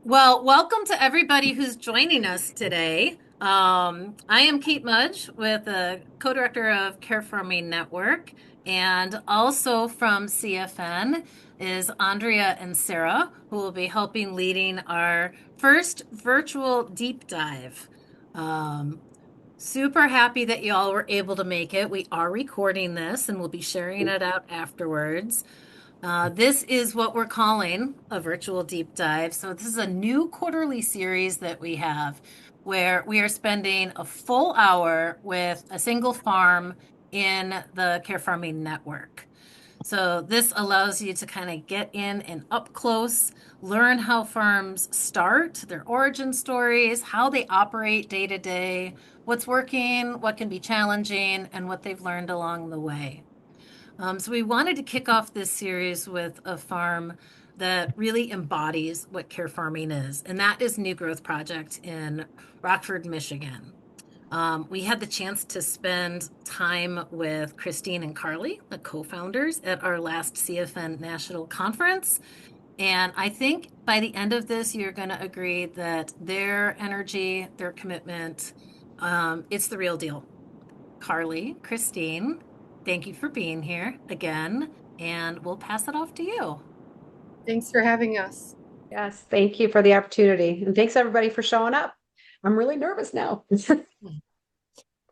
Well, welcome to everybody who's joining us today. I am Kate Mudge with the co-director of Care Farming Network, and also from CFN is Andrea and Sarah, who will be helping leading our first virtual deep dive. Um, Super happy that y'all were able to make it. We are recording this and we'll be sharing it out afterwards. This is what we're calling a virtual deep dive. So, this is a new quarterly series that we have where we are spending a full hour with a single farm in the Care Farming Network. So, this allows you to kind of get in and up close, learn how farms start, their origin stories, how they operate day to day, what's working, what can be challenging, and what they've learned along the way. So we wanted to kick off this series with a farm that really embodies what care farming is, and that is New Growth Project in Rockford, Michigan. We had the chance to spend time with Christine and Carly, the co-founders, at our last CFN National Conference. And I think by the end of this, you're going to agree that their energy, their commitment, it's the real deal. Carly, Christine, thank you for being here again, and we'll pass it off to you. Thanks for having us. Yes, thank you for the opportunity. And thanks everybody for showing up. I'm really nervous now,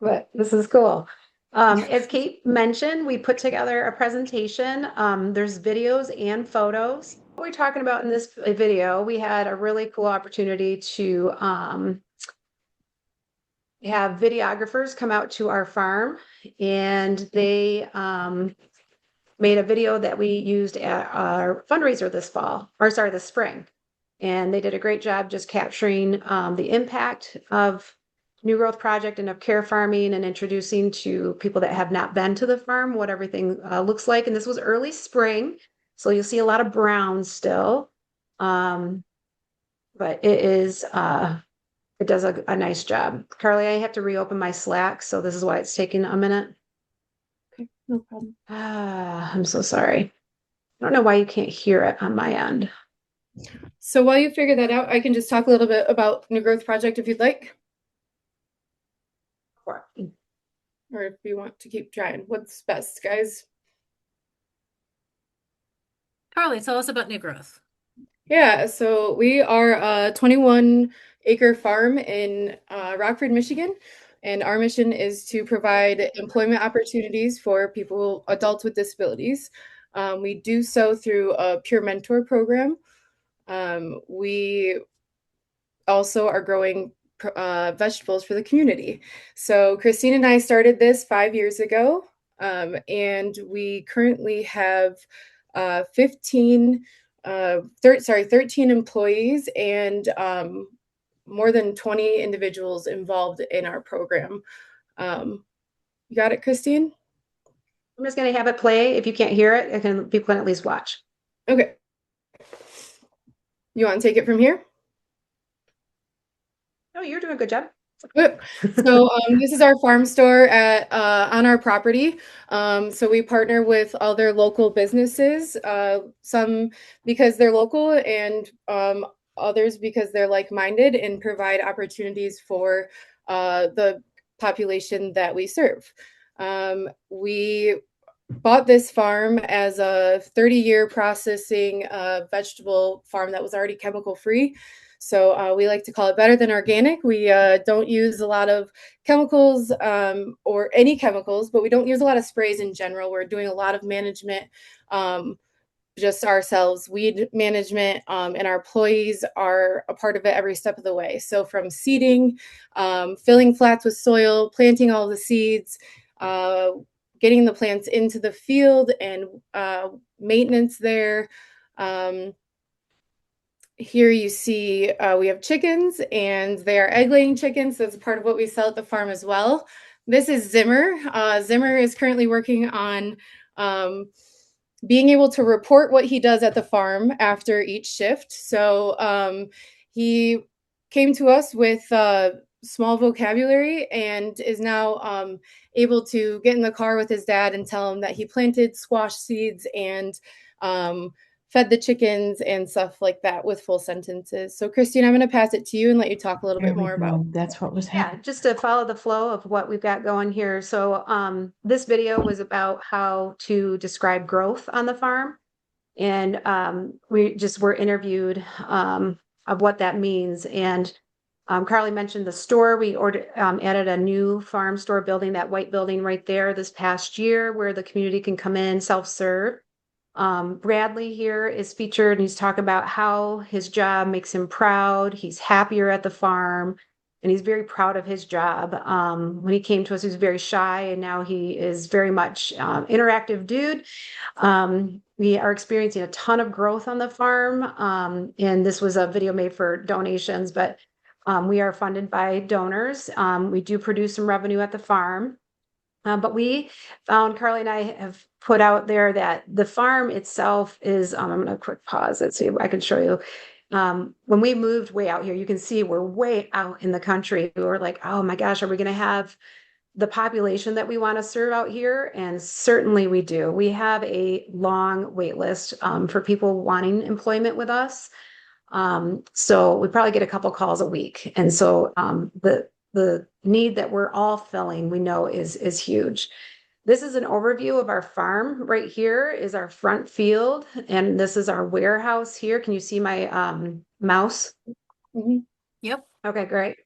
but this is cool. As Kate mentioned, we put together a presentation. There's videos and photos. What we're talking about in this video, we had a really cool opportunity to have videographers come out to our farm, and they made a video that we used at our fundraiser this fall, or sorry, this spring. And they did a great job just capturing the impact of New Growth Project and of care farming, and introducing to people that have not been to the farm what everything looks like. And this was early spring, so you'll see a lot of brown still. Um, but it does a nice job. Carly, I have to reopen my Slack, so this is why it's taking a minute. Okay, no problem. I'm so sorry. I don't know why you can't hear it on my end. So while you figure that out, I can just talk a little bit about New Growth Project if you'd like, or if you want to keep trying. What's best, guys? Carly, tell us about New Growth. Yeah, so we are a 21-acre farm in Rockford, Michigan, and our mission is to provide employment opportunities for people, adults with disabilities. We do so through a peer mentor program. We also are growing vegetables for the community. So Christine and I started this 5 years ago, and we currently have 15, 13 employees and more than 20 individuals involved in our program. You got it, Christine? I'm just going to have it play. If you can't hear it, people can at least watch. Okay. You want to take it from here? Oh, you're doing a good job. So this is our farm store at on our property. So we partner with other local businesses, some because they're local, and others because they're like-minded, and provide opportunities for the population that we serve. We bought this farm as a 30-year processing vegetable farm that was already chemical free. So we like to call it better than organic. We don't use a lot of chemicals or any chemicals, but we don't use a lot of sprays in general. We're doing a lot of management just ourselves, weed management, and our employees are a part of it every step of the way. So from seeding, filling flats with soil, planting all the seeds, getting the plants into the field, and maintenance there. Here you see we have chickens, and they are egg laying chickens. So that's part of what we sell at the farm as well. This is Zimmer. Zimmer is currently working on being able to report what he does at the farm after each shift. So he came to us with small vocabulary, and is now able to get in the car with his dad and tell him that he planted squash seeds and fed the chickens and stuff like that with full sentences. So Christine, I'm going to pass it to you and let you talk a little There bit we more about. go. That's what was Yeah, happening. just to follow the flow of what we've got going here. So this video was about how to describe growth on the farm. And we just were interviewed of what that means. And Carly mentioned the store. We added a new farm store building, that white building right there this past year, where the community can come in, self-serve. Bradley here is featured, and he's talking about how his job makes him proud. He's happier at the farm, and he's very proud of his job. When he came to us, he was very shy, and now he is very much interactive dude. We are experiencing a ton of growth on the farm, and this was a video made for donations, but we are funded by donors. We do produce some revenue at the farm. But we found, Carly and I have put out there that the farm itself is, I'm going to quick pause it, see if I can show you. When we moved way out here, you can see we're way out in the country. We were like, oh my gosh, are we going to have the population that we want to serve out here? And certainly we do. We have a long wait list for people wanting employment with us. So we probably get a couple calls a week. And so the need that we're all filling, we know is huge. This is an overview of our farm. Right here is our front field, and this is our warehouse here. Can you see my mouse? Mhm. Yep. Okay, great.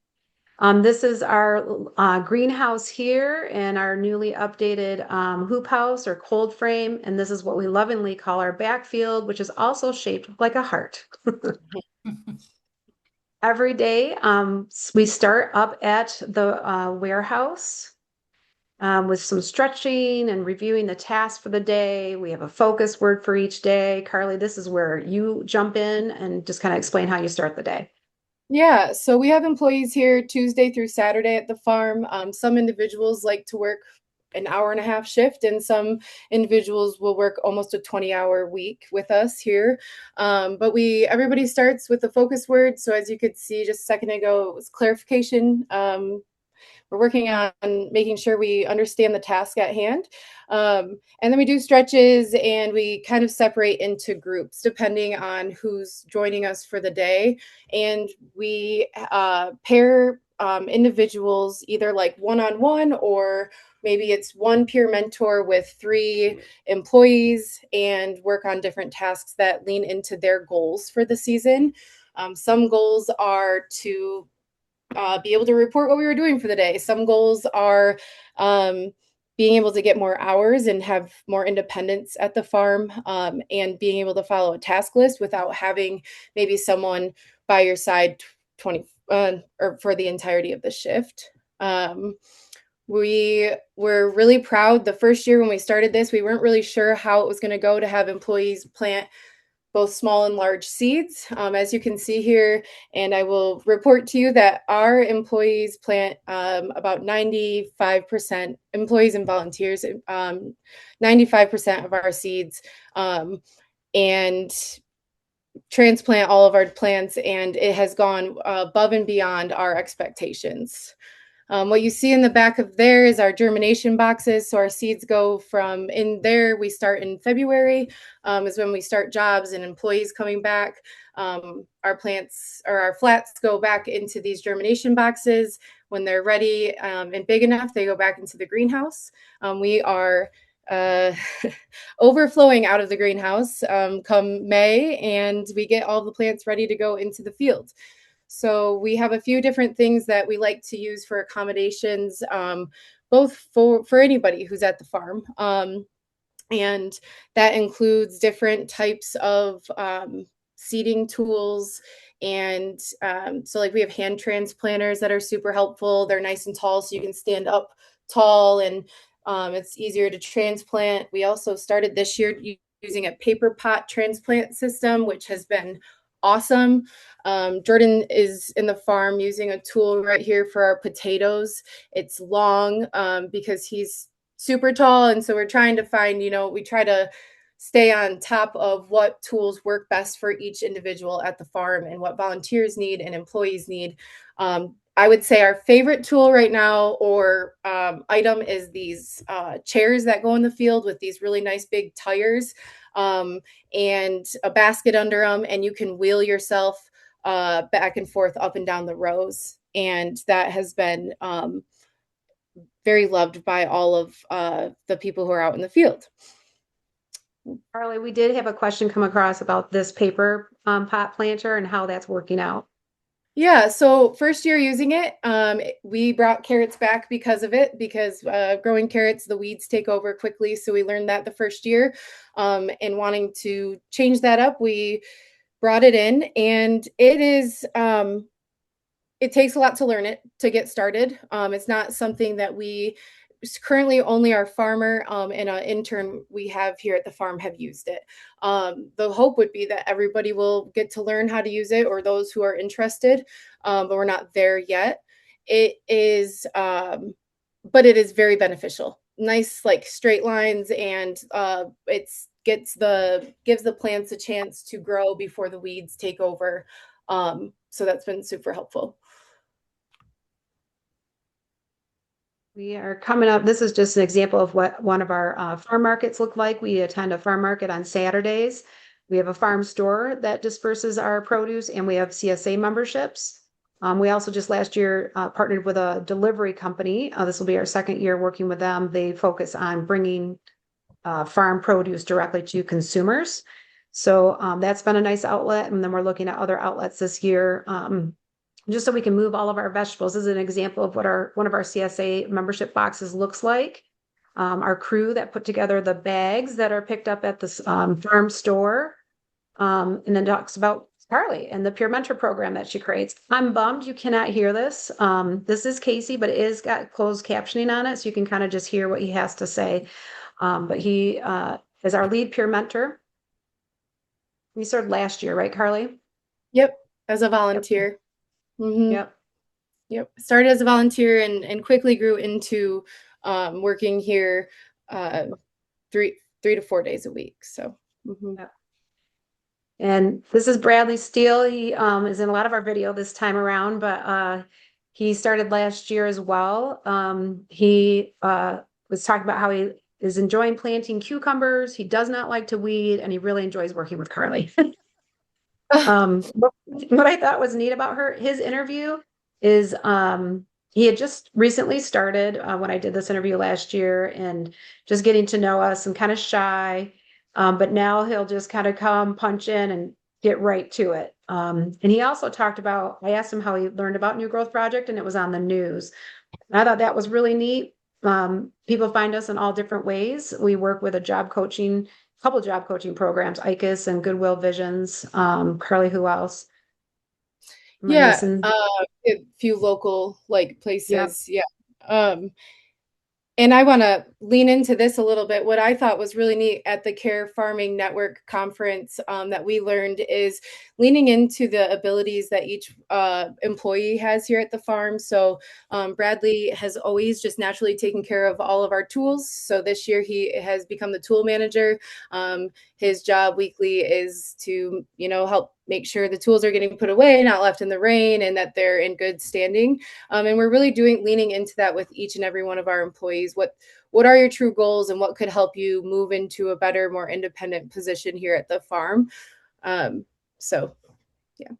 This is our greenhouse here and our newly updated hoop house or cold frame. And this is what we lovingly call our backfield, which is also shaped like a heart. Every day, we start up at the warehouse with some stretching and reviewing the tasks for the day. We have a focus word for each day. Carly, this is where you jump in and just kind of explain how you start the day. Yeah, so we have employees here Tuesday through Saturday at the farm. Some individuals like to work an hour and a half shift, and some individuals will work almost a 20-hour week with us here. But everybody starts with the focus word. So as you could see just a second ago, it was clarification. We're working on making sure we understand the task at hand. And then we do stretches and we kind of separate into groups depending on who's joining us for the day. And we pair individuals either like one-on-one, or maybe it's one peer mentor with 3 employees, and work on different tasks that lean into their goals for the season. Some goals are to be able to report what we were doing for the day. Some goals are being able to get more hours and have more independence at the farm, and being able to follow a task list without having maybe someone by your side 20 or for the entirety of the shift. We were really proud the first year when we started this. We weren't really sure how it was going to go to have employees plant both small and large seeds, as you can see here. And I will report to you that our employees plant about 95%, employees and volunteers, 95% of our seeds, and transplant all of our plants, and it has gone above and beyond our expectations. What you see in the back of there is our germination boxes. So our seeds go from in there. We start in February, is when we start jobs and employees coming back. Our plants or our flats go back into these germination boxes. When they're ready and big enough, they go back into the greenhouse. We are uh, overflowing out of the greenhouse come May, and we get all the plants ready to go into the field. So we have a few different things that we like to use for accommodations, both for anybody who's at the farm. And that includes different types of seeding tools. And so like we have hand transplanters that are super helpful. They're nice and tall, so you can stand up tall, and it's easier to transplant. We also started this year using a paper pot transplant system, which has been awesome. Jordan is in the farm using a tool right here for our potatoes. It's long because he's super tall, and so we're trying to find, we try to stay on top of what tools work best for each individual at the farm and what volunteers need and employees need. I would say our favorite tool right now or item is these chairs that go in the field with these really nice big tires. and a basket under them, and you can wheel yourself back and forth up and down the rows. And that has been very loved by all of the people who are out in the field. Carly, we did have a question come across about this paper pot planter and how that's working out. Yeah, so first year using it, we brought carrots back because of it, because growing carrots, the weeds take over quickly. So we learned that the first year, and wanting to change that up, we brought it in, and it takes a lot to learn it to get started. It's not something that we currently only our farmer and an intern we have here at the farm have used it. The hope would be that everybody will get to learn how to use it, or those who are interested, but we're not there yet. It is, but it is very beneficial. Nice, like straight lines, and it's gives the plants a chance to grow before the weeds take over. So that's been super helpful. We are coming up. This is just an example of what one of our farm markets look like. We attend a farm market on Saturdays. We have a farm store that disperses our produce, and we have CSA memberships. We also just last year partnered with a delivery company. This will be our second year working with them. They focus on bringing farm produce directly to consumers. So that's been a nice outlet. And then we're looking at other outlets this year. Just so we can move all of our vegetables. This is an example of what one of our CSA membership boxes looks like. Our crew that put together the bags that are picked up at the farm store, and then talks about Carly and the Peer Mentor program that she creates. I'm bummed you cannot hear this. This is Casey, but it is got closed captioning on it, so you can kind of just hear what he has to say. But he is our lead peer mentor. We started last year, right, Carly? Yep, as a volunteer. Mm-hmm. Yep. Yep. Started as a volunteer and quickly grew into working here 3 to 4 days a week. So. Mm-hmm. Yep. And this is Bradley Steele. He is in a lot of our video this time around, but he started last year as well. He was talking about how he is enjoying planting cucumbers. He does not like to weed, and he really enjoys working with Carly. What I thought was neat about his interview is he had just recently started when I did this interview last year, and just getting to know us and kind of shy. But now he'll just kind of come punch in and get right to it. And he also talked about, I asked him how he learned about New Growth Project, and it was on the news. And I thought that was really neat. People find us in all different ways. We work with couple job coaching programs, ICUS and Goodwill Visions. Carly, who else? Yeah, a few local like Yep. places. Yeah. And I want to lean into this a little bit. What I thought was really neat at the Care Farming Network conference that we learned is leaning into the abilities that each employee has here at the farm. So Bradley has always just naturally taken care of all of our tools. So this year he has become the tool manager. His job weekly is to, help make sure the tools are getting put away, not left in the rain, and that they're in good standing. And we're really leaning into that with each and every one of our employees. What are your true goals, and what could help you move into a better, more independent position here at the farm? So, yeah.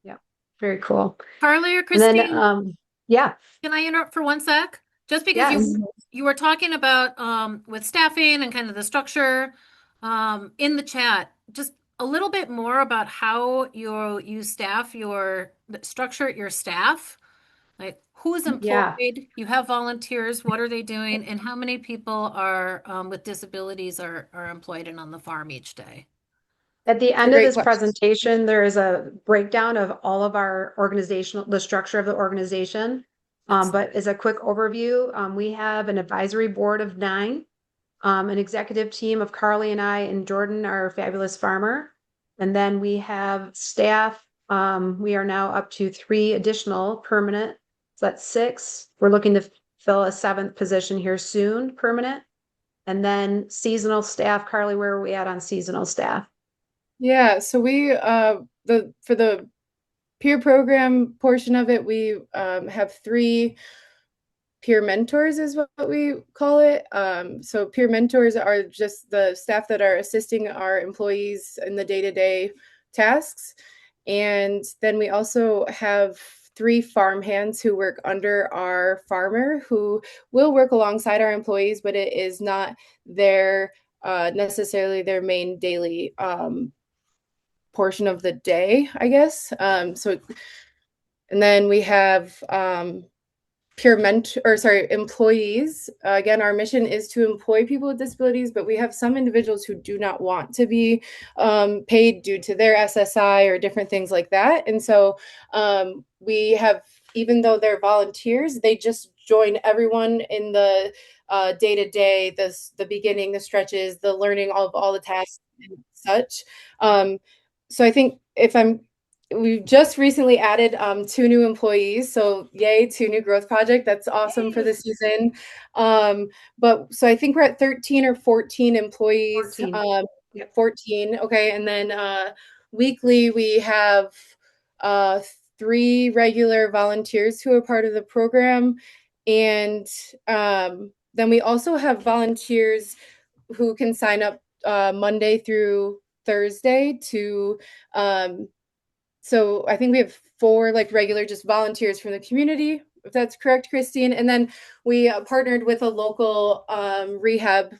Yeah. Very cool. Carly or And Christine, then, yeah. can I interrupt for one sec? Just because Yes. you were talking about with staffing and kind of the structure in the chat, just a little bit more about how you staff structure your staff. Like who's Yeah. employed? You have volunteers. What are they doing? And how many people are with disabilities are employed and on the farm each day? At the It's a end of great this question. presentation, there is a breakdown of all of our the structure of the organization. But as a quick overview, we have an advisory board of 9, an executive team of Carly and I and Jordan, our fabulous farmer. And then we have staff. We are now up to 3 additional permanent. So that's 6. We're looking to fill a 7th position here soon, permanent. And then seasonal staff. Carly, where are we at on seasonal staff? Yeah, so we for the peer program portion of it, we have 3 peer mentors is what we call it. So peer mentors are just the staff that are assisting our employees in the day-to-day tasks. And then we also have 3 farmhands who work under our farmer who will work alongside our employees, but it is not their necessarily their main daily portion of the day, I guess. And then we have employees. Again, our mission is to employ people with disabilities, but we have some individuals who do not want to be paid due to their SSI or different things like that. And so we have, even though they're volunteers, they just join everyone in the day to day, the beginning, the stretches, the learning of all the tasks and such. So I think we've just recently added 2 new employees. So yay, 2 new growth project. That's awesome for Yay. the season. But so I think we're at 13 or 14 employees. 14. Yep. 14. Okay. And then weekly we have uh, 3 regular volunteers who are part of the program. And then we also have volunteers who can sign up Monday through Thursday to so I think we have 4 like regular just volunteers from the community, if that's correct, Christine. And then we partnered with a local rehab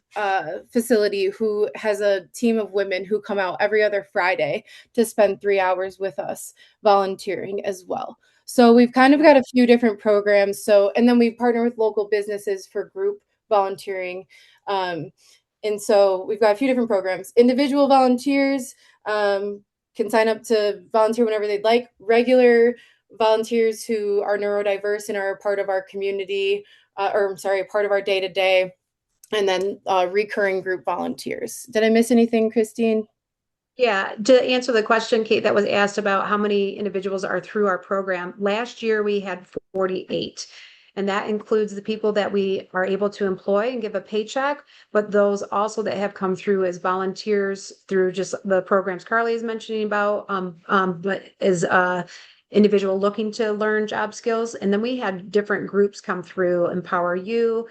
facility who has a team of women who come out every other Friday to spend 3 hours with us volunteering as well. So we've kind of got a few different programs. So, and then we partner with local businesses for group volunteering. And so we've got a few different programs. Individual volunteers, can sign up to volunteer whenever they'd like. Regular volunteers who are neurodiverse and are a part of our community, a part of our day to day, and then recurring group volunteers. Did I miss anything, Christine? Yeah, to answer the question, Kate, that was asked about how many individuals are through our program. Last year we had 48, and that includes the people that we are able to employ and give a paycheck, but those also that have come through as volunteers through just the programs Carly is mentioning about, but as individual looking to learn job skills. And then we had different groups come through, Empower You.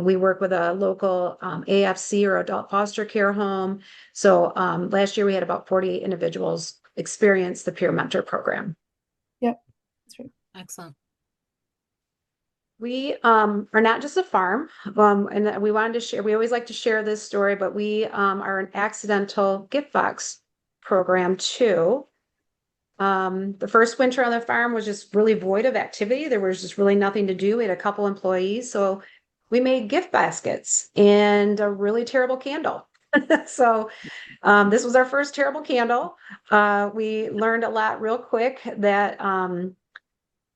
We work with a local AFC or adult foster care home. So last year we had about 48 individuals experience the peer mentor program. Yep, that's right. Excellent. We are not just a farm, and we wanted to share, we always like to share this story, but we are an accidental gift box program too. The first winter on the farm was just really void of activity. There was just really nothing to do. We had a couple employees, so we made gift baskets and a really terrible candle. So this was our first terrible candle. We learned a lot real quick that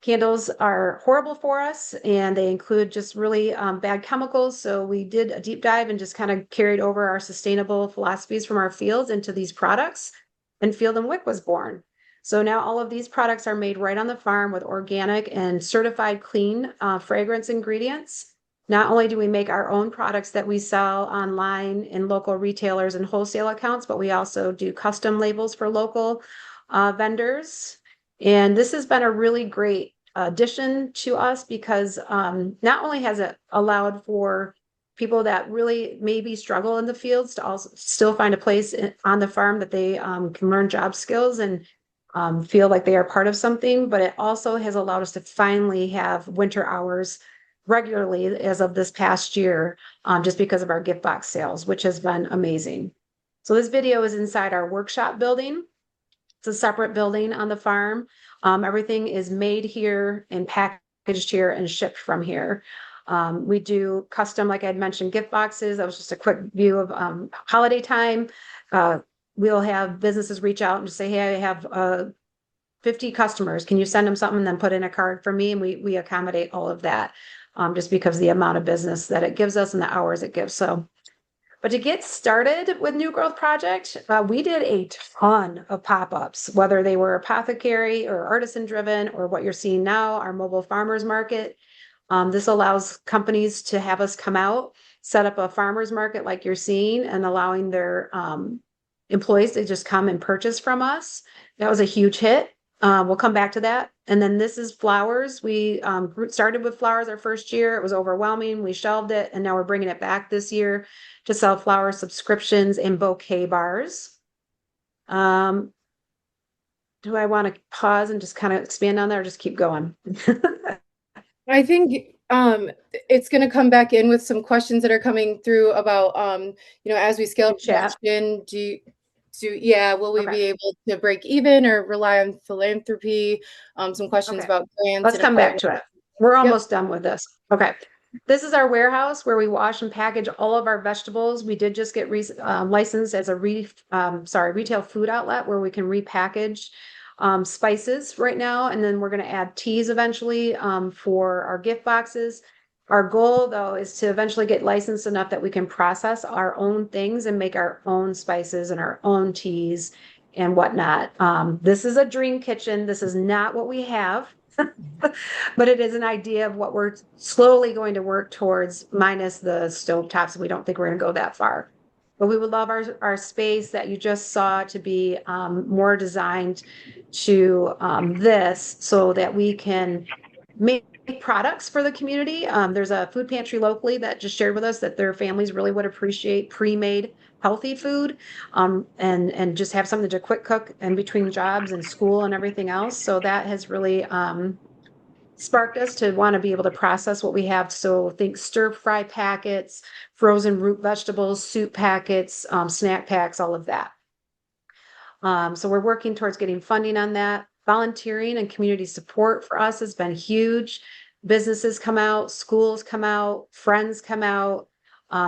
candles are horrible for us and they include just really bad chemicals. So we did a deep dive and just kind of carried over our sustainable philosophies from our fields into these products, and Field and Wick was born. So now all of these products are made right on the farm with organic and certified clean fragrance ingredients. Not only do we make our own products that we sell online in local retailers and wholesale accounts, but we also do custom labels for local vendors. And this has been a really great addition to us because not only has it allowed for people that really maybe struggle in the fields to also still find a place on the farm that they can learn job skills and feel like they are part of something, but it also has allowed us to finally have winter hours regularly as of this past year, just because of our gift box sales, which has been amazing. So this video is inside our workshop building. It's a separate building on the farm. Everything is made here and packaged here and shipped from here. We do custom, like I had mentioned, gift boxes. That was just a quick view of holiday time. We'll have businesses reach out and just say, hey, I have 50 customers. Can you send them something and then put in a card for me? And we accommodate all of that just because of the amount of business that it gives us and the hours it gives. So, but to get started with New Growth Project, we did a ton of pop-ups, whether they were apothecary or artisan driven or what you're seeing now, our mobile farmers market. This allows companies to have us come out, set up a farmers market like you're seeing, and allowing their employees to just come and purchase from us. That was a huge hit. We'll come back to that. And then this is flowers. We started with flowers our first year. It was overwhelming. We shelved it, and now we're bringing it back this year to sell flower subscriptions and bouquet bars. Um, do I want to pause and just kind of expand on that or just keep going? I think it's going to come back in with some questions that are coming through about as we scale In chat. production, yeah, will we Okay. be able to break even or rely on philanthropy? Some questions Okay. about grants Let's and come back equipment. to it. We're Yep. almost done with this. Okay. This is our warehouse where we wash and package all of our vegetables. We did just get licensed as a retail food outlet where we can repackage spices right now. And then we're going to add teas eventually for our gift boxes. Our goal, though, is to eventually get licensed enough that we can process our own things and make our own spices and our own teas and whatnot. This is a dream kitchen. This is not what we have. But it is an idea of what we're slowly going to work towards, minus the stove tops. We don't think we're going to go that far. But we would love our space that you just saw to be more designed to this so that we can make products for the community. There's a food pantry locally that just shared with us that their families really would appreciate pre-made healthy food and just have something to quick cook in between jobs and school and everything else. So that has really sparked us to want to be able to process what we have. So think stir fry packets, frozen root vegetables, soup packets, snack packs, all of that. So we're working towards getting funding on that. Volunteering and community support for us has been huge. Businesses come out, schools come out, friends come out.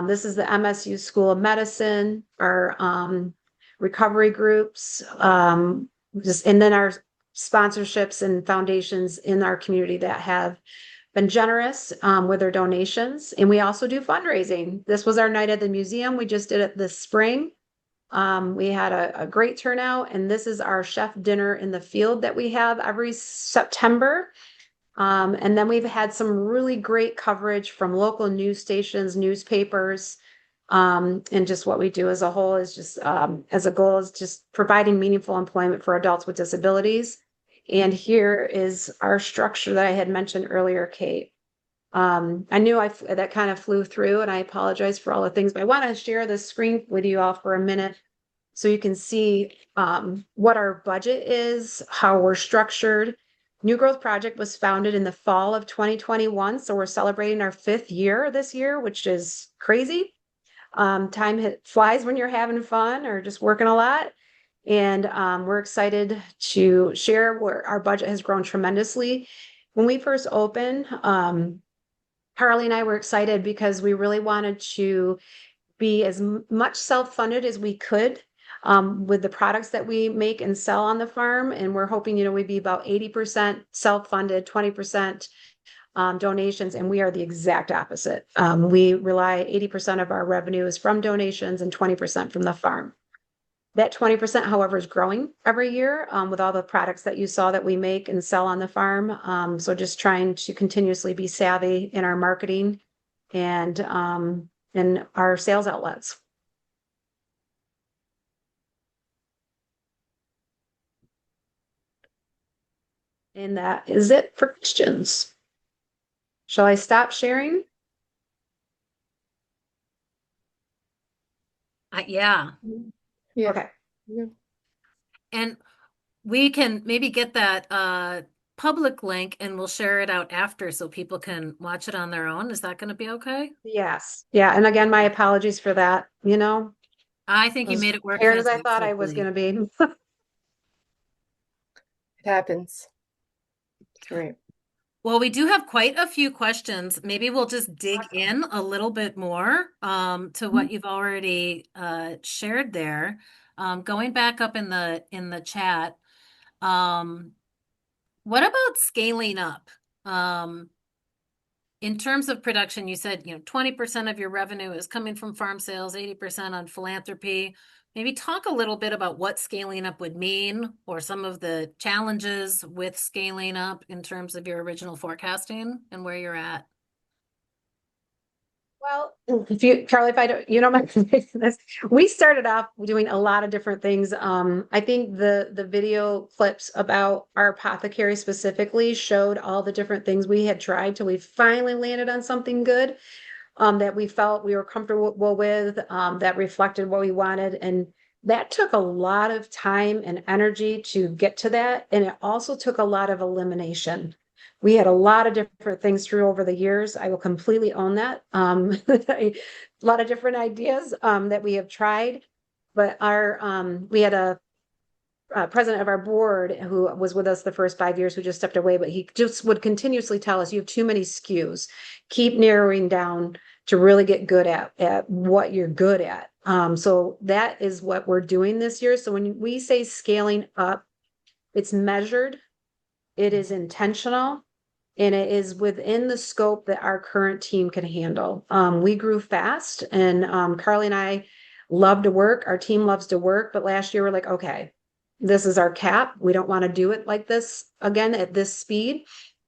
This is the MSU School of Medicine, our recovery groups, and then our sponsorships and foundations in our community that have been generous with their donations. And we also do fundraising. This was our night at the museum. We just did it this spring. We had a great turnout, and this is our chef dinner in the field that we have every September. And then we've had some really great coverage from local news stations, newspapers, and just what we do as a whole is just as a goal is just providing meaningful employment for adults with disabilities. And here is our structure that I had mentioned earlier, Kate. I knew that kind of flew through, and I apologize for all the things, but I want to share this screen with you all for a minute so you can see what our budget is, how we're structured. New Growth Project was founded in the fall of 2021, so we're celebrating our 5th year this year, which is crazy. Time flies when you're having fun or just working a lot. And we're excited to share where our budget has grown tremendously. When we first opened, Carly and I were excited because we really wanted to be as much self-funded as we could with the products that we make and sell on the farm. And we're hoping, we'd be about 80% self-funded, 20% donations, and we are the exact opposite. We rely 80% of our revenue is from donations and 20% from the farm. That 20%, however, is growing every year with all the products that you saw that we make and sell on the farm. So just trying to continuously be savvy in our marketing and in our sales outlets. And that is it for questions. Shall I stop sharing? Yeah. Yeah. Okay. Yeah. And we can maybe get that public link and we'll share it out after so people can watch it on their own. Is that going to be okay? Yes. Yeah. And again, my apologies for that. I think you As made it work prepared as I thought I was fantastically. going to be. It happens. It's great. Well, we do have quite a few questions. Maybe we'll just dig in a little bit more to what you've already shared there. Going back up in the chat, um, what about scaling up? In terms of production, you said, 20% of your revenue is coming from farm sales, 80% on philanthropy. Maybe talk a little bit about what scaling up would mean or some of the challenges with scaling up in terms of your original forecasting and where you're at. Well, if you, Carly, if I don't, you don't mind this, we started off doing a lot of different things. I think the video clips about our apothecary specifically showed all the different things we had tried till we finally landed on something good, that we felt we were comfortable with, that reflected what we wanted. And that took a lot of time and energy to get to that. And it also took a lot of elimination. We had a lot of different things through over the years. I will completely own that. A lot of different ideas that we have tried. But we had a president of our board who was with us the first 5 years, who just stepped away, but he just would continuously tell us, you have too many SKUs. Keep narrowing down to really get good at what you're good at. So that is what we're doing this year. So when we say scaling up, it's measured, it is intentional, and it is within the scope that our current team can handle. We grew fast, and Carly and I love to work. Our team loves to work, but last year we're like, okay, this is our cap. We don't want to do it like this again at this speed.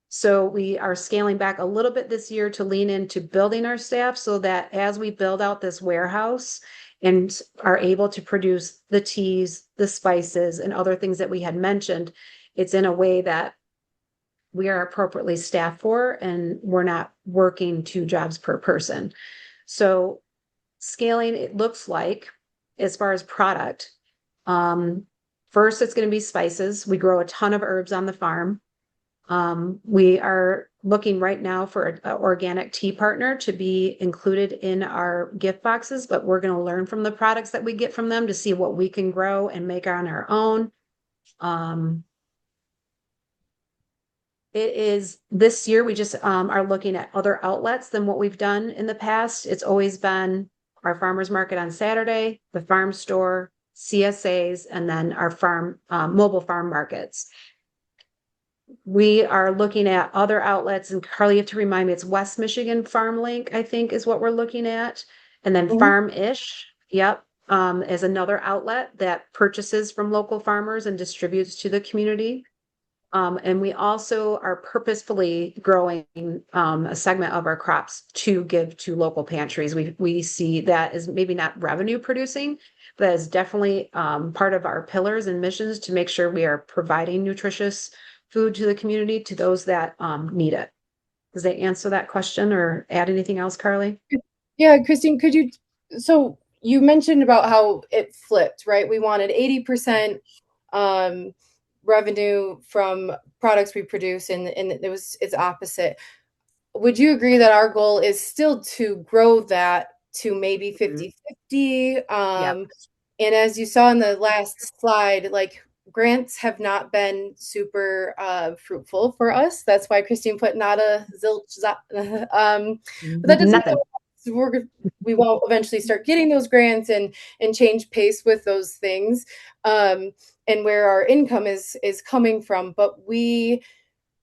So we are scaling back a little bit this year to lean into building our staff so that as we build out this warehouse and are able to produce the teas, the spices, and other things that we had mentioned, it's in a way that we are appropriately staffed for, and we're not working 2 jobs per person. So scaling, it looks like, as far as product, first it's going to be spices. We grow a ton of herbs on the farm. We are looking right now for an organic tea partner to be included in our gift boxes, but we're going to learn from the products that we get from them to see what we can grow and make on our own. It is this year, we just are looking at other outlets than what we've done in the past. It's always been our farmers market on Saturday, the farm store, CSAs, and then our mobile farm markets. We are looking at other outlets, and Carly, you have to remind me, it's West Michigan Farm Link, I think, is what we're looking at. And then Mhm. Farm-ish, yep, is another outlet that purchases from local farmers and distributes to the community. And we also are purposefully growing a segment of our crops to give to local pantries. We see that as maybe not revenue producing, but as definitely part of our pillars and missions to make sure we are providing nutritious food to the community, to those that need it. Does that answer that question or add anything else, Carly? Yeah, Christine, so you mentioned about how it flipped, right? We wanted 80% um, revenue from products we produce, and it's opposite. Would you agree that our goal is still to grow that to maybe Mhm. 50/50? Yep. And as you saw in the last slide, like grants have not been super fruitful for us. That's why Christine put not a zilch. But that doesn't Nothing. we won't eventually start getting those grants and change pace with those things, and where our income is coming from. But we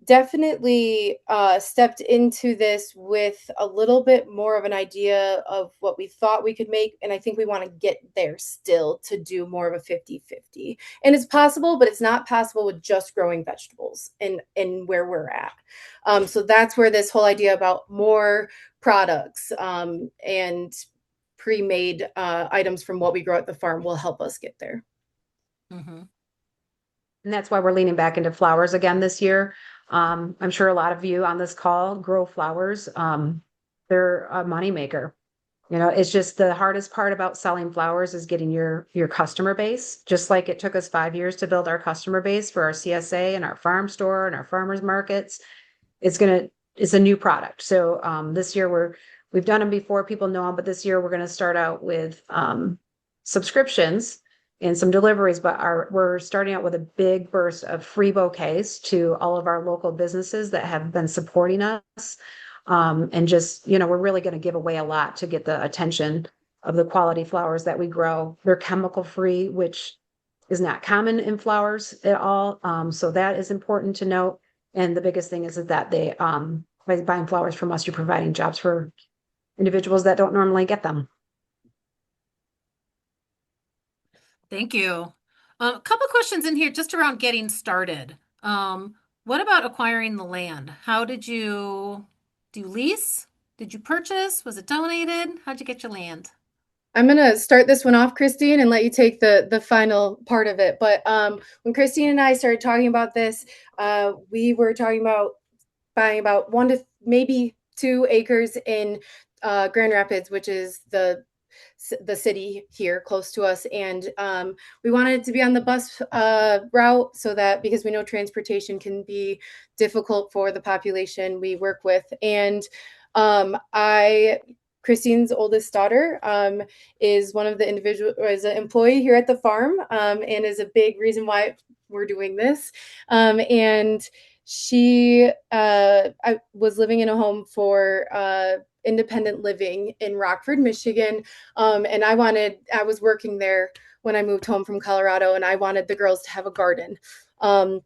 definitely stepped into this with a little bit more of an idea of what we thought we could make, and I think we want to get there still to do more of a 50/50. And it's possible, but it's not possible with just growing vegetables and where we're at. So that's where this whole idea about more products and pre-made items from what we grow at the farm will help us get there. Mm-hmm. And that's why we're leaning back into flowers again this year. I'm sure a lot of you on this call grow flowers. They're a moneymaker. You know, it's just the hardest part about selling flowers is getting your customer base. Just like it took us 5 years to build our customer base for our CSA and our farm store and our farmers markets. It's a new product. So this year we've done them before, people know them, but this year we're gonna start out with subscriptions and some deliveries, but we're starting out with a big burst of free bouquets to all of our local businesses that have been supporting us. And just, we're really gonna give away a lot to get the attention of the quality flowers that we grow. They're chemical free, which is not common in flowers at all. So that is important to note. And the biggest thing is that they, by buying flowers from us, you're providing jobs for individuals that don't normally get them. Thank you. A couple questions in here just around getting started. What about acquiring the land? How did you do lease? Did you purchase? Was it donated? How'd you get your land? I'm gonna start this one off, Christine, and let you take the final part of it. But when Christine and I started talking about this, we were talking about buying about 1 to maybe 2 acres in Grand Rapids, which is the city here close to us, and we wanted it to be on the bus route so that because we know transportation can be difficult for the population we work with, and I Christine's oldest daughter is one of the individual is an employee here at the farm and is a big reason why we're doing this. And I was living in a home for independent living in Rockford, Michigan. And I was working there when I moved home from Colorado, and I wanted the girls to have a garden. Um,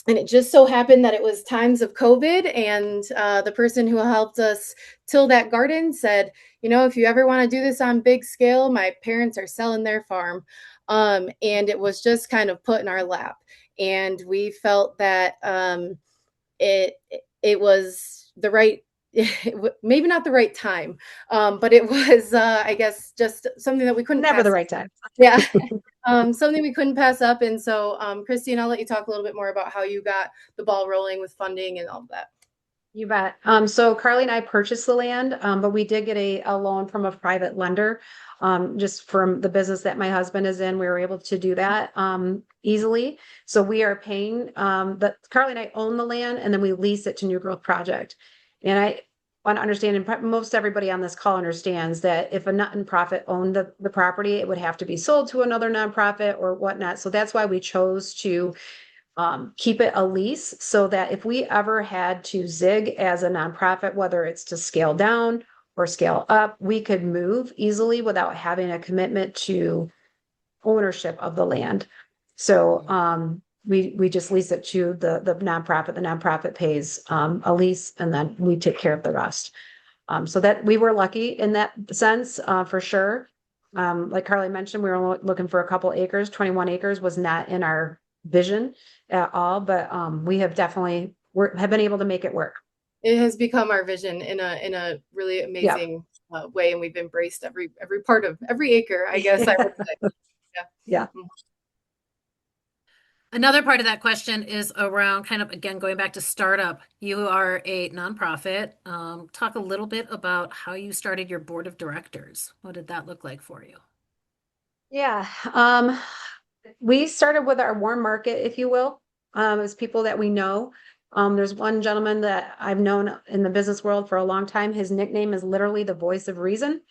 and it just so happened that it was times of COVID, and the person who helped us till that garden said, if you ever want to do this on big scale, my parents are selling their farm. And it was just kind of put in our lap. And we felt that it it was the right maybe not the right time, but it was I guess just something that we couldn't Never the pass up. right time. Yeah. Something we couldn't pass up. And so Christine, I'll let you talk a little bit more about how you got the ball rolling with funding and all of that. You bet. So Carly and I purchased the land, but we did get a loan from a private lender. Just from the business that my husband is in, we were able to do that easily. So we are paying, but Carly and I own the land and then we lease it to New Growth Project. And I want to understand, and most everybody on this call understands that if a nonprofit owned the property, it would have to be sold to another nonprofit or whatnot. So that's why we chose to keep it a lease so that if we ever had to zig as a nonprofit, whether it's to scale down or scale up, we could move easily without having a commitment to ownership of the land. So we just lease it to the nonprofit. The nonprofit pays a lease, and then we take care of the rest. So that we were lucky in that sense, for sure. Like Carly mentioned, we were only looking for a couple acres. 21 acres was not in our vision at all, but we have definitely have been able to make it work. It has become our vision in a really Yeah. amazing way, and we've embraced every part of every acre, I guess I would say. Yeah. Yeah. Another part of that question is around kind of, again, going back to startup. You are a nonprofit. Talk a little bit about how you started your board of directors. What did that look like for you? Yeah. We started with our warm market, if you will, as people that we know. There's one gentleman that I've known in the business world for a long time. His nickname is literally the voice of reason.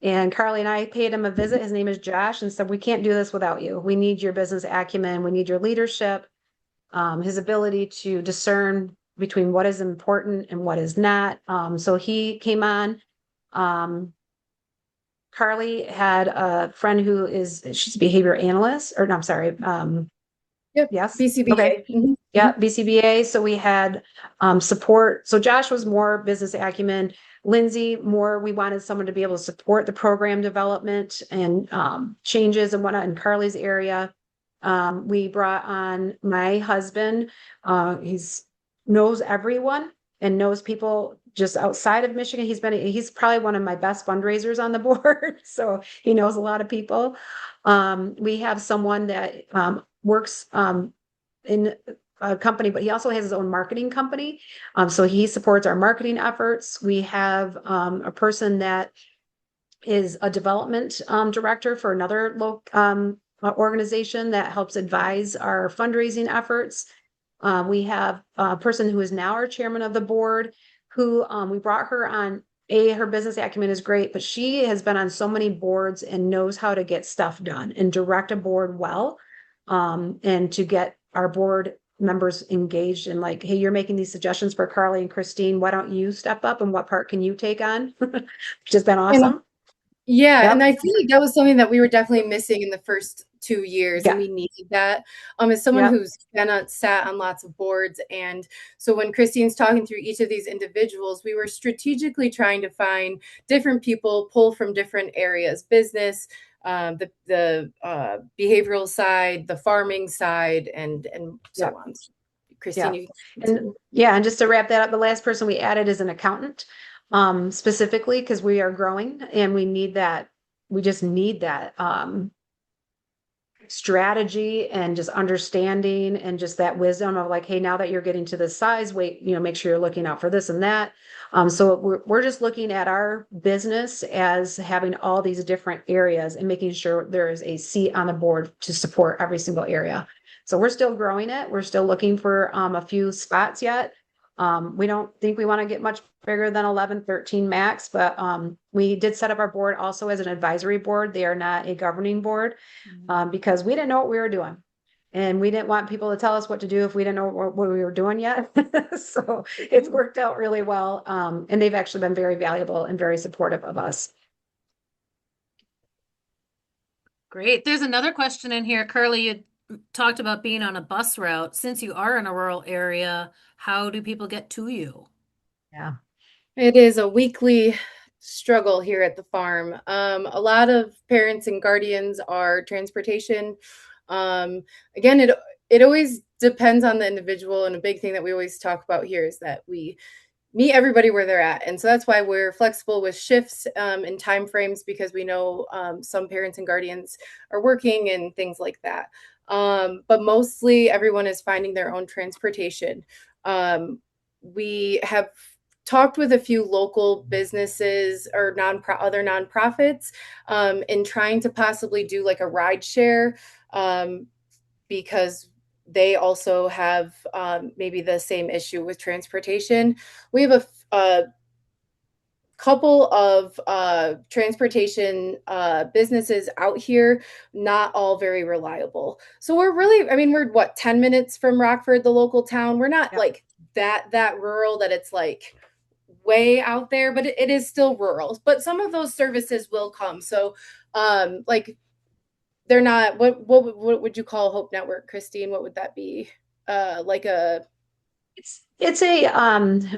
And Carly and I paid him a visit. His name is Josh, and said, "We can't do this without you. We need your business acumen. We need your leadership, his ability to discern between what is important and what is not." So he came on. Carly had a friend who she's a behavior analyst, or no, I'm sorry. Yep. Yes. Okay. BCBA. Mhm. Yeah, BCBA. So we had support. So Josh was more business acumen. Lindsay, more, we wanted someone to be able to support the program development and changes and whatnot in Carly's area. We brought on my husband. He's knows everyone and knows people just outside of Michigan. He's probably one of my best fundraisers on the board. So he knows a lot of people. We have someone that works in a company, but he also has his own marketing company. So he supports our marketing efforts. We have a person that is a development director for another local organization that helps advise our fundraising efforts. We have a person who is now our chairman of the board, who we brought her on. Her business acumen is great, but she has been on so many boards and knows how to get stuff done and direct a board well, and to get our board members engaged in like, hey, you're making these suggestions for Carly and Christine. Why don't you step up and what part can you take on? Which has been And awesome. yeah, and Yep. I feel like that was something that we were definitely missing in the first 2 years, and Yeah. we needed that. As someone Yep. who's sat on lots of boards, and so when Christine's talking through each of these individuals, we were strategically trying to find different people, pull from different areas, business, the behavioral side, the farming side, and so Yep. on. Christine, Yeah. you And yeah, and just to wrap that up, the last person we added is an accountant. specifically because we are growing and we just need that strategy and just understanding and just that wisdom of like, hey, now that you're getting to this size, wait, make sure you're looking out for this and that. So we're just looking at our business as having all these different areas and making sure there is a seat on the board to support every single area. So we're still growing it. We're still looking for a few spots yet. We don't think we want to get much bigger than 11, 13 max, but we did set up our board also as an advisory board. They are not a governing board because we didn't know what we were doing. And we didn't want people to tell us what to do if we didn't know what we were doing yet. So it's worked out really well. And they've actually been very valuable and very supportive of us. Great. There's another question in here. Curly, you talked about being on a bus route. Since you are in a rural area, how do people get to you? Yeah. It is a weekly struggle here at the farm. A lot of parents and guardians are transportation. Again, it always depends on the individual, and a big thing that we always talk about here is that we meet everybody where they're at, and so that's why we're flexible with shifts and time frames because we know some parents and guardians are working and things like that. But mostly, everyone is finding their own transportation. We have talked with a few local businesses or other nonprofits in trying to possibly do like a ride share because they also have maybe the same issue with transportation. We have a couple of transportation businesses out here, not all very reliable. So we're really, I mean, we're what, 10 minutes from Rockford, the local town. We're not Yep. like that rural that it's like way out there, but it is still rural. But some of those services will come. So like they're not what would you call Hope Network, Christine? What would that be? Like a It's a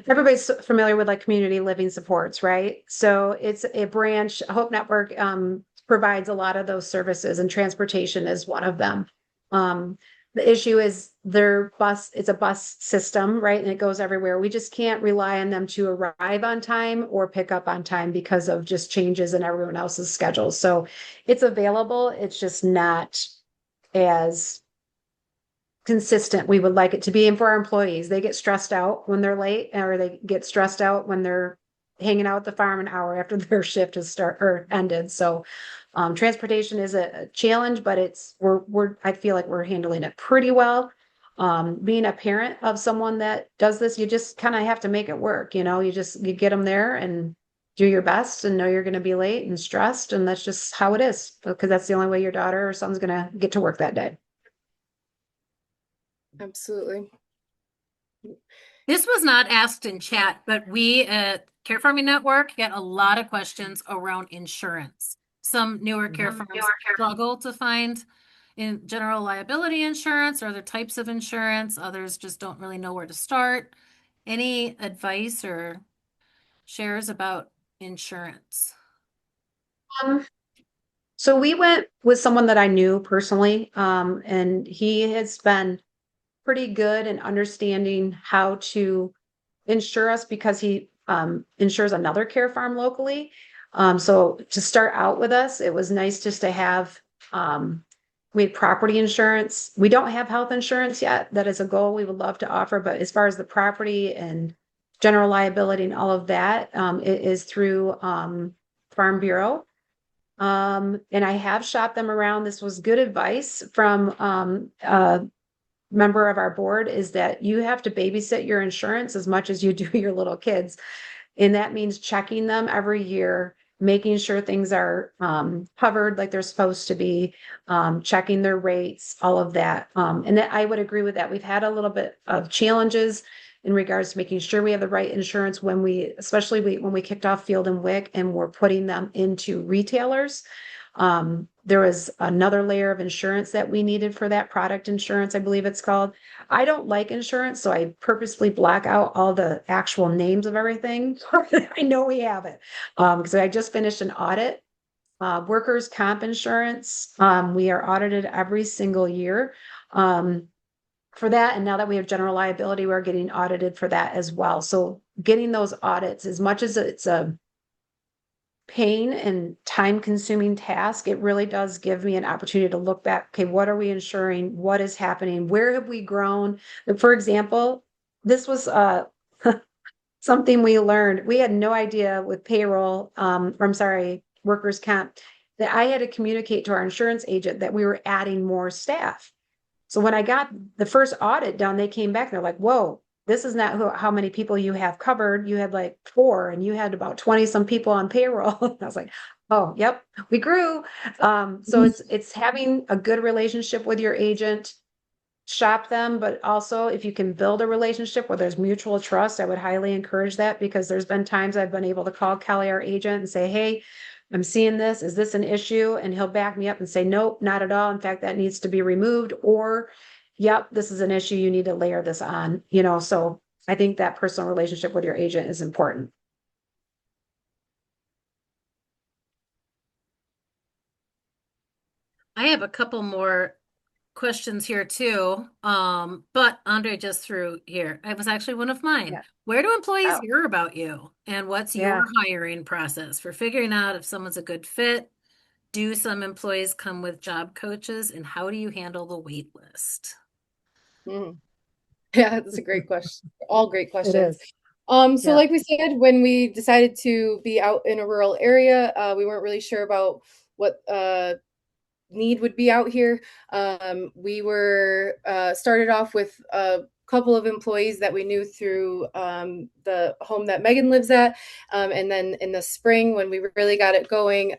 everybody's familiar with like community living supports, right? So it's a branch. Hope Network provides a lot of those services, and transportation is one of them. Um, the issue is their bus, it's a bus system, right? And it goes everywhere. We just can't rely on them to arrive on time or pick up on time because of just changes in everyone else's schedules. So it's available, it's just not as consistent we would like it to be. And for our employees, they get stressed out when they're late, or they get stressed out when they're hanging out at the farm an hour after their shift has start or ended. So transportation is a challenge, but we're I feel like we're handling it pretty well. Being a parent of someone that does this, you just kind of have to make it work. You get them there and do your best and know you're going to be late and stressed. And that's just how it is, because that's the only way your daughter or son's going to get to work that day. absolutely. This was not asked in chat, but we at Care Farming Network get a lot of questions around insurance. Some newer care farms struggle to find in general liability insurance or other types of insurance. Others just don't really know where to start. Any advice or shares about insurance? Um, so we went with someone that I knew personally, and he has been pretty good in understanding how to insure us because he insures another care farm locally. So to start out with us, it was nice just to have we had property insurance. We don't have health insurance yet. That is a goal we would love to offer, but as far as the property and general liability and all of that, it is through Farm Bureau. And I have shopped them around. This was good advice from member of our board, is that you have to babysit your insurance as much as you do your little kids. And that means checking them every year, making sure things are covered like they're supposed to be, checking their rates, all of that. And I would agree with that. We've had a little bit of challenges in regards to making sure we have the right insurance especially when we kicked off Field and Wick and we're putting them into retailers. There was another layer of insurance that we needed for that product insurance, I believe it's called. I don't like insurance, so I purposely black out all the actual names of everything. I know we have it. Because I just finished an audit. Workers' comp insurance, we are audited every single year. for that. And now that we have general liability, we're getting audited for that as well. So getting those audits, as much as it's a pain and time consuming task, it really does give me an opportunity to look back. Okay, what are we insuring? What is happening? Where have we grown? For example, this was something we learned. We had no idea with payroll, or I'm sorry, workers' comp, that I had to communicate to our insurance agent that we were adding more staff. So when I got the first audit done, they came back, they're like, whoa, this is not how many people you have covered. You had like four and you had about 20 some people on payroll. I was like, oh, yep, we grew. So it's having a good relationship with your agent, shop them, but also if you can build a relationship where there's mutual trust, I would highly encourage that, because there's been times I've been able to call Kelly, our agent, and say, hey, I'm seeing this. Is this an issue? And he'll back me up and say, nope, not at all. In fact, that needs to be removed. Or, yep, this is an issue. You need to layer this on, so I think that personal relationship with your agent is important. I have a couple more questions here too. But Andre just threw here. It was actually one of mine. Yeah. Where do employees Oh, hear about you? And what's your yeah. hiring process for figuring out if someone's a good fit? Do some employees come with job coaches? And how do you handle the wait list? Mm. Yeah, that's a great question. All great It questions. is. So Yeah. like we said, when we decided to be out in a rural area, we weren't really sure about what need would be out here. We were started off with a couple of employees that we knew through the home that Megan lives at. And then in the spring, when we really got it going,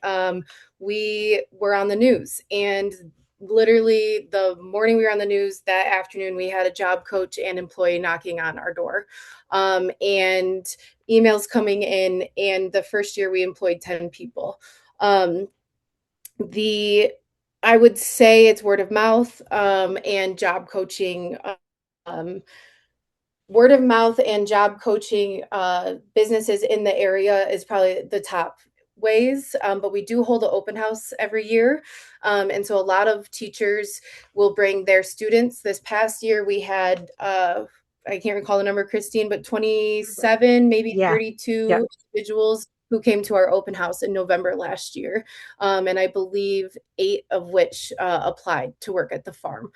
we were on the news. And literally the morning we were on the news, that afternoon, we had a job coach and employee knocking on our door. And emails coming in. And the first year we employed 10 people. The I would say it's word of mouth and job coaching. Um, Word of mouth and job coaching businesses in the area is probably the top ways, but we do hold an open house every year, and so a lot of teachers will bring their students. This past year we had I can't recall the number, Christine, but 27, maybe Yeah. Yep. 32 individuals who came to our open house in November last year, and I believe 8 of which applied to work at the farm.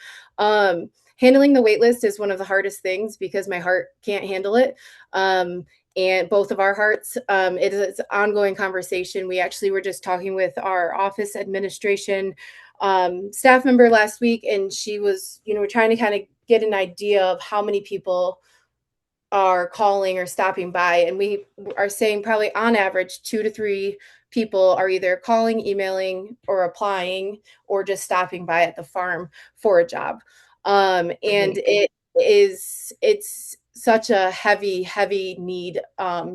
Handling the wait list is one of the hardest things because my heart can't handle it. And both of our hearts. It is an ongoing conversation. We actually were just talking with our office administration staff member last week, and she was, we're trying to kind of get an idea of how many people are calling or stopping by. And we are saying probably on average 2 to 3 people are either calling, emailing, or applying, or just stopping by at the farm for a job. And it's such a heavy need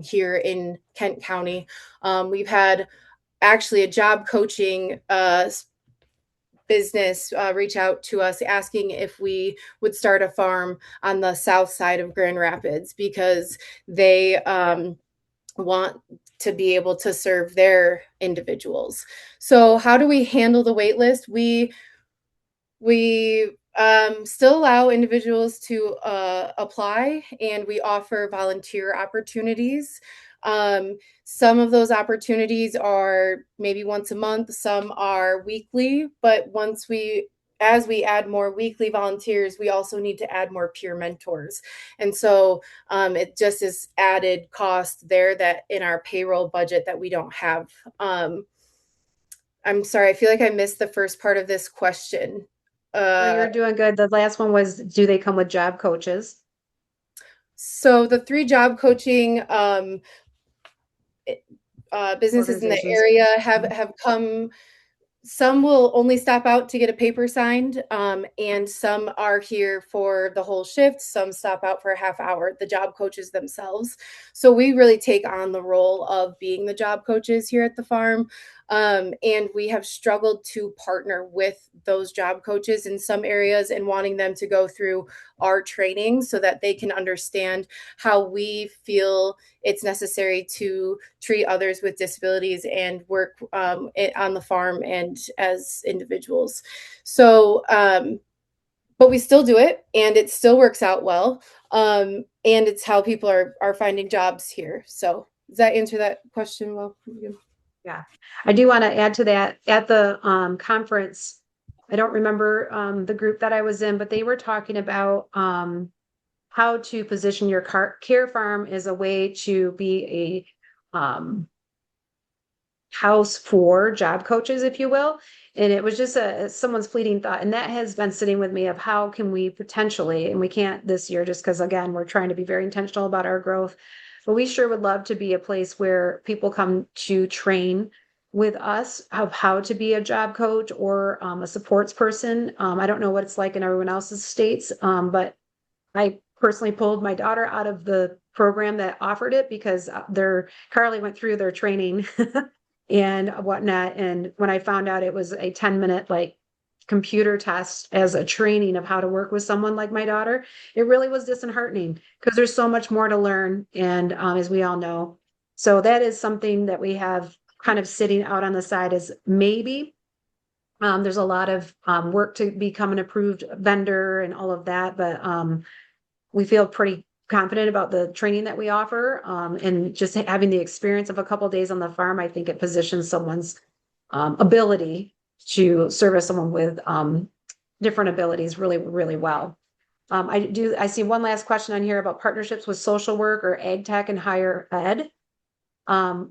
here in Kent County. We've had actually a job coaching business reach out to us asking if we would start a farm on the south side of Grand Rapids because they want to be able to serve their individuals. So how do we handle the wait list? We still allow individuals to apply, and we offer volunteer opportunities. Some of those opportunities are maybe once a month, some are weekly, but as we add more weekly volunteers, we also need to add more peer mentors. And so it just is added cost there that in our payroll budget that we don't have. I'm sorry, I feel like I missed the first part of this question. No, Uh, you're doing good. The last one was, do they come with job coaches? so the 3 job coaching businesses in the Organizations. area have come. Some will only stop out to get a paper signed, and some are here for the whole shift. Some stop out for a half hour, the job coaches themselves. So we really take on the role of being the job coaches here at the farm. And we have struggled to partner with those job coaches in some areas and wanting them to go through our training so that they can understand how we feel it's necessary to treat others with disabilities and work on the farm and as individuals. So but we still do it and it still works out well. And it's how people are finding jobs here. So does that answer that question well? Yeah. I do want to add to that at the conference. I don't remember the group that I was in, but they were talking about how to position your care farm as a way to be a house for job coaches, if you will. And it was just someone's fleeting thought. And that has been sitting with me of how can we potentially, and we can't this year just because again, we're trying to be very intentional about our growth. But we sure would love to be a place where people come to train with us of how to be a job coach or a supports person. I don't know what it's like in everyone else's states, but I personally pulled my daughter out of the program that offered it because Carly went through their training and whatnot. And when I found out it was a 10-minute like computer test as a training of how to work with someone like my daughter, it really was disheartening because there's so much more to learn. And as we all know, so that is something that we have kind of sitting out on the side as maybe. There's a lot of work to become an approved vendor and all of that, but we feel pretty confident about the training that we offer. And just having the experience of a couple of days on the farm, I think it positions someone's ability to service someone with different abilities really, really well. I see one last question on here about partnerships with social work or ag tech and higher ed.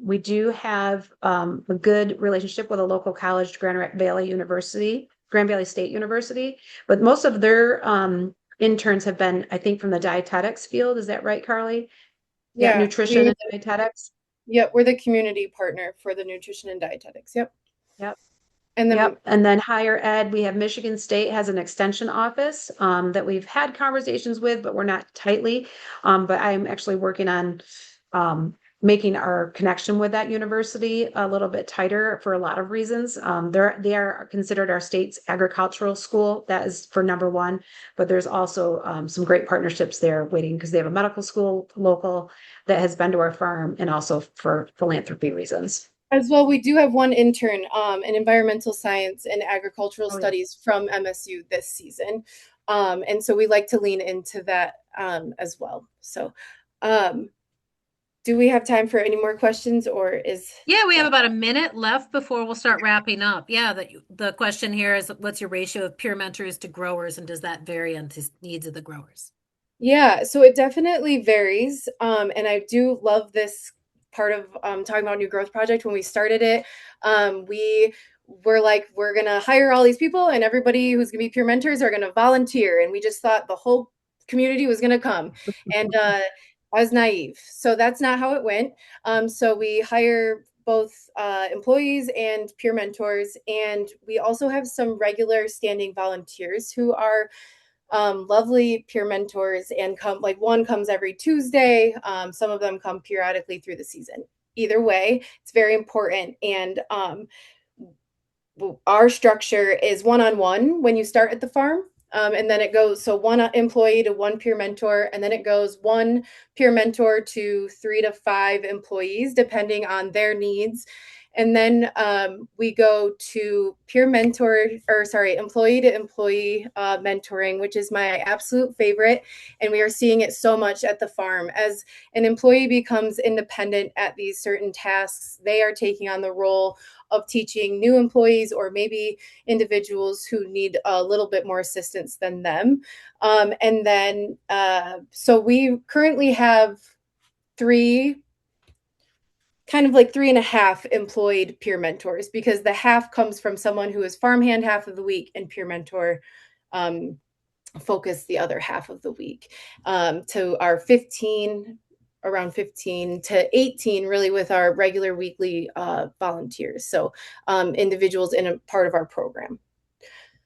We do have a good relationship with a local college, Grand Valley State University, but most of their interns have been, I think, from the dietetics field. Is that right, Carly? Yeah, Yeah, nutrition and dietetics. yep, we're the community partner for the nutrition and dietetics. Yep. Yep. And then Yep. And then higher ed, we have Michigan State has an extension office that we've had conversations with, but we're not tightly. But I'm actually working on making our connection with that university a little bit tighter for a lot of reasons. They are considered our state's agricultural school. That is for number one. But there's also some great partnerships there waiting because they have a medical school local that has been to our farm and also for philanthropy reasons. as well, we do have one intern in environmental science and agricultural Oh, yeah. studies from MSU this season. And so we like to lean into that as well. So do we have time for any more questions or is Yeah, we have that? about a minute left before we'll start wrapping up. Yeah, the question here is what's your ratio of peer mentors to growers, and does that vary on the needs of the growers? Yeah, so it definitely varies. And I do love this part of talking about New Growth Project. When we started it, we were like, we're going to hire all these people, and everybody who's going to be peer mentors are going to volunteer. And we just thought the whole community was going to come. And I was naive. So that's not how it went. So we hire both employees and peer mentors. And we also have some regular standing volunteers who are lovely peer mentors and come like one comes every Tuesday. Some of them come periodically through the season. Either way, it's very important. And our structure is one on one when you start at the farm. And then it goes so one employee to one peer mentor, and then it goes one peer mentor to 3 to 5 employees, depending on their needs. And then we go to peer mentor, or sorry, employee to employee mentoring, which is my absolute favorite. And we are seeing it so much at the farm. As an employee becomes independent at these certain tasks, they are taking on the role of teaching new employees or maybe individuals who need a little bit more assistance than them. And then, so we currently have three, kind of like 3.5 employed peer mentors because the half comes from someone who is farmhand half of the week and peer mentor um, focus the other half of the week to our 15 around 15 to 18 really with our regular weekly volunteers so individuals in a part of our program And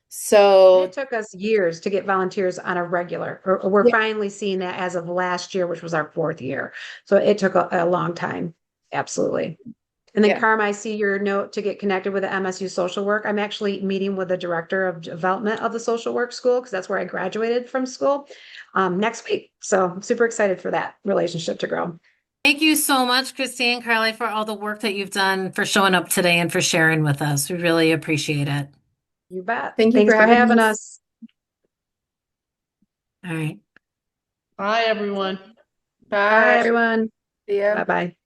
so it took us years to get volunteers on a regular. We're yeah, finally seeing that as of last year, which was our fourth year. So it took a long time. Absolutely. And then yeah, Carm, I see your note to get connected with the MSU social work. I'm actually meeting with the director of development of the social work school because that's where I graduated from school next week. So I'm super excited for that relationship to grow. Thank you so much, Christine and Carly, for all the work that you've done for showing up today and for sharing with us. We really appreciate it. You bet. thank you for Thanks for having having us. us. All right. Bye, everyone. Bye, Bye. everyone. See ya. Bye bye.